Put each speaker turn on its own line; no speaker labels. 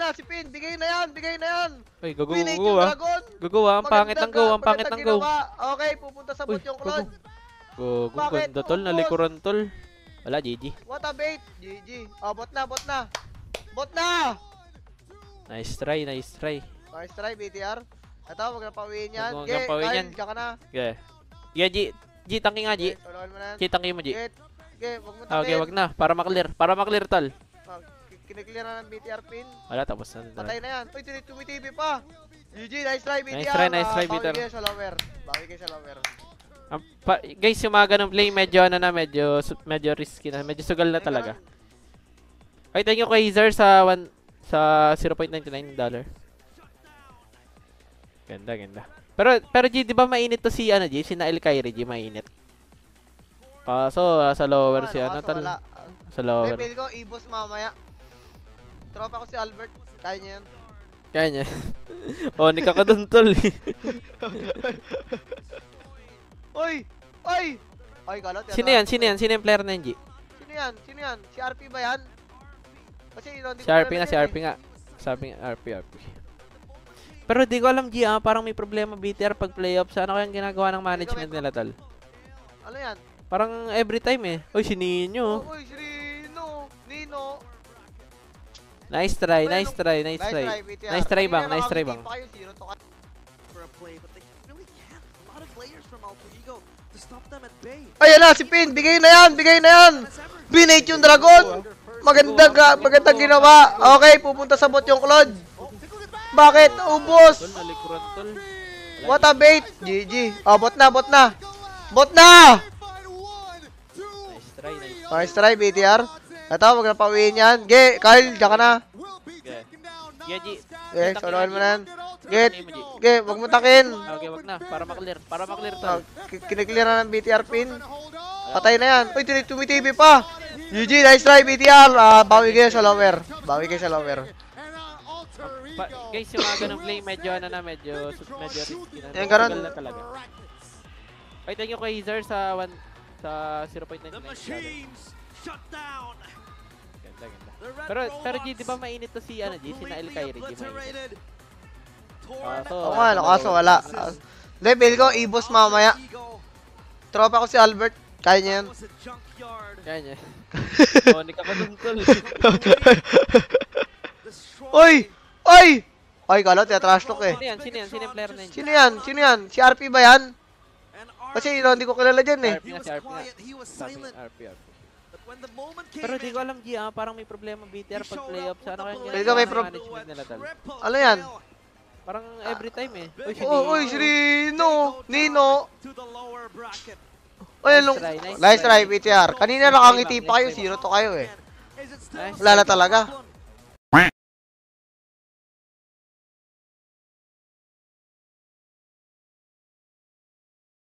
na, si Pin. Bigay na yan, bigay na yan.
Ay, gago
Pinate
gago
yung
ah.
dragon.
Gago ah, ang pangit ng go, ang pangit ng go.
Okay, pupunta sa bot yung Claude.
Gago,
Bakit?
ganda tol, nalikuran tol. Wala, GG.
What a bait. GG. Oh, bot na, bot na. Bot na!
Nice try, nice try.
Nice try, BTR. Ito, wag na pauwiin yan.
Wag na pauwiin yan.
Diyan ka na.
Okay. Yeah, G. G, tangki nga, G.
Tulungan mo na yan.
G, tangki mo, G.
Okay, wag mo
Ah, okay, wag na. Para maklear. Para maklear, tol.
Kiniklear na ng BTR pin.
Wala, tapos na.
Patay na yan. Uy, tumitibay pa. GG, nice try, BTR.
Nice try, nice try, BTR.
Bawi kayo sa lower. Bawi kayo sa lower.
Guys, yung mga ganong play, medyo ano na, medyo risky na. Medyo sugal na talaga. Ay, thank you kay Zer sa $0.99. Ganda, ganda. Pero G, di ba mainit to si ano, G? Si Nael Kyrie, G, mainit. Kaso, sa lower si ano, tal. Sa lower.
May ko, i-boss mamaya. Tropa ko si Albert. Kaya niya yan.
Kaya niya. Oh, nika ka dun, tol.
Oy! Oy! Oy, galot.
Sino yan? Sino yan? Sino yung player na yan, G?
Sino yan? Sino yan? Si RP ba yan? Kasi hindi
si RP nga, si RP nga. Sabi nga, RP. Pero di ko alam, G, parang may problema BTR pag playoffs. Ano kayang ginagawa ng management nila, tal?
Ano yan?
Parang every time eh. Uy, si Nino.
Uy, si Nino.
Nice try, nice try, nice try. Nice try bang, nice try bang.
Ayan na, si Pin. Bigay na yan, bigay na yan. Binate yung dragon. Magandang ginawa. Okay, pupunta sa bot yung Claude. Bakit? Ubos. What a bait. GG. Oh, bot na, bot na. Bot na!
Nice try, nice.
Nice try, BTR. Ito, wag na pauwiin yan. Ge, Kyle, diyan ka na.
Yeah, G.
Ge, soloan mo na yan. Ge, wag mo takin.
Okay, wag na. Para maklear. Para maklear to.
Kiniklear na ng BTR pin. Patay na yan. Uy, tumitibay pa. GG, nice try, BTR. Bawi kayo sa lower. Bawi kayo sa lower.
Guys, yung mga ganong play, medyo ano na, medyo risky na.
Yan, ganun.
Na talaga. Ay, thank you kay Zer sa 0.99. Ganda, ganda. Pero G, di ba mainit to si ano, G? Si Nael Kyrie, G, mainit.
Oo nga, kaso wala. Level ko, i-boss mamaya. Tropa ko si Albert. Kaya niya yan.
Kaya niya. Oh, nika ka dun, tol.
Uy! Uy! Ay, galot, trash talk eh.
Sino yan? Sino yan? Sino yung player na yun?
Sino yan? Sino yan? Si RP ba yan? Kasi hindi ko kilala dyan eh.
RP nga. Pero di ko alam, G, parang may problema BTR pag playoffs. Ano kayang ginagawa ng management nila, tal?
Ano yan?
Parang every time eh.
Uy, si Nino. Uy, nice try, BTR. Kanina nakangiti pa kayo, 0 to kayo eh. Wala na talaga.